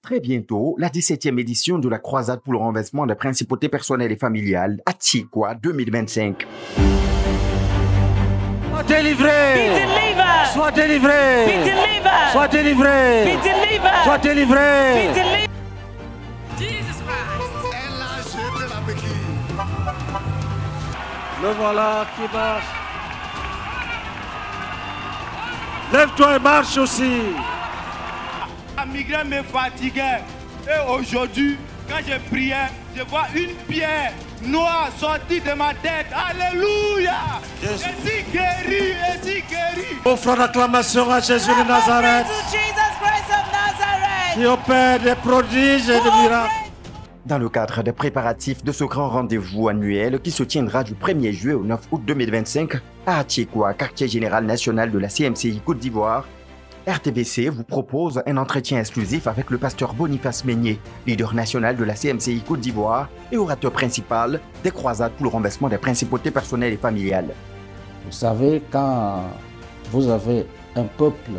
Très bientôt, la 17e édition de la croisade pour le renversement des principautés personnelles et familiales à Tchikwa 2025. Sois délivré! Sois délivré! Sois délivré! Sois délivré! Le voilà qui marche. Lève-toi et marche aussi. La migraine me fatiguait. Et aujourd'hui, quand je priais, je vois une pierre noire sortie de ma tête. Alléluia! Je suis guéri, je suis guéri. Offre l'acclamation à Jésus de Nazareth, qui opère des prodiges et des miracles. Dans le cadre des préparatifs de ce grand rendez-vous annuel qui se tiendra du 1er juillet au 9 août 2025 à Tchikwa, quartier général national de la CMCI Côte d'Ivoire, RTVC vous propose un entretien exclusif avec le pasteur Boniface Meigné, leader national de la CMCI Côte d'Ivoire et orateur principal des croisades pour le renversement des principautés personnelles et familiales. Vous savez, quand vous avez un peuple,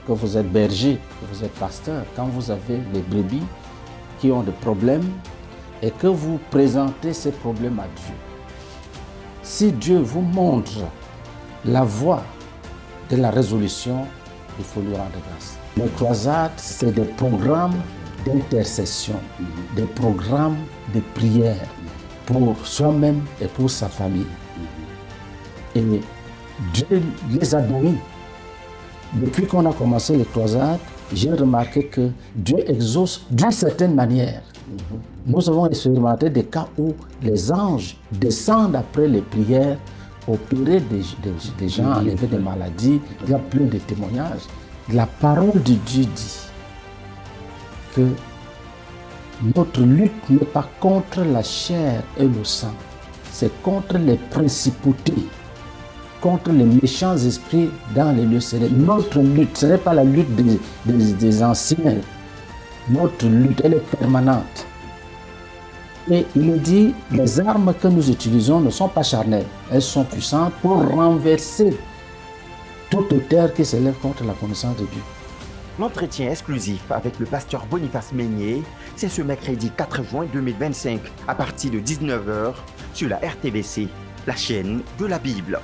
que vous êtes berger, que vous êtes pasteur, quand vous avez des brebis qui ont des problèmes et que vous présentez ces problèmes à Dieu, si Dieu vous montre la voie de la résolution, il faut lui rendre grâce. Les croisades, c'est des programmes d'intercession, des programmes de prière pour soi-même et pour sa famille. Et Dieu les a bénis. Depuis qu'on a commencé les croisades, j'ai remarqué que Dieu exauce d'une certaine manière. Nous avons expérimenté des cas où les anges descendent après les prières, opérer des gens, enlever des maladies. Il y a plein de témoignages. La parole de Dieu dit que notre lutte n'est pas contre la chair et le sang, c'est contre les principautés, contre les méchants esprits dans les lieux célestes. Notre lutte, ce n'est pas la lutte des anciens. Notre lutte, elle est permanente. Et il dit, les armes que nous utilisons ne sont pas charnelles. Elles sont puissantes pour renverser toute terre qui s'élève contre la connaissance de Dieu. L'entretien exclusif avec le pasteur Boniface Meigné, c'est ce mercredi 4 juin 2025 à partir de 19 h sur la RTVC, la chaîne de la Bible.